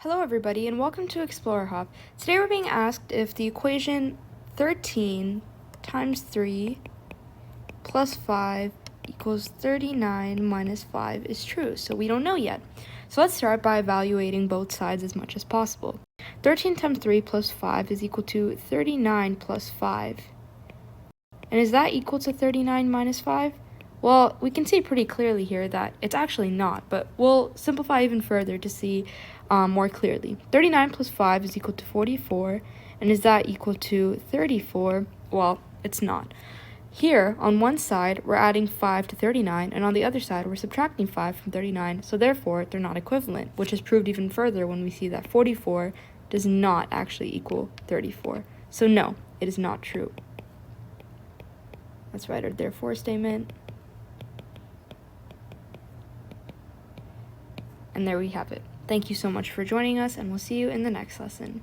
Hello everybody and welcome to Explorer Hop. Today we're being asked if the equation 13 times 3 plus 5 equals 39 minus 5 is true, so we don't know yet. So let's start by evaluating both sides as much as possible. 13 times 3 plus 5 is equal to 39 plus 5. And is that equal to 39 minus 5? Well, we can see pretty clearly here that it's actually not, but we'll simplify even further to see more clearly. 39 plus 5 is equal to 44, and is that equal to 34? Well, it's not. Here, on one side, we're adding 5 to 39, and on the other side, we're subtracting 5 from 39, so therefore, they're not equivalent, which is proved even further when we see that 44 does not actually equal 34. So no, it is not true. Let's write our therefore statement. And there we have it. Thank you so much for joining us, and we'll see you in the next lesson.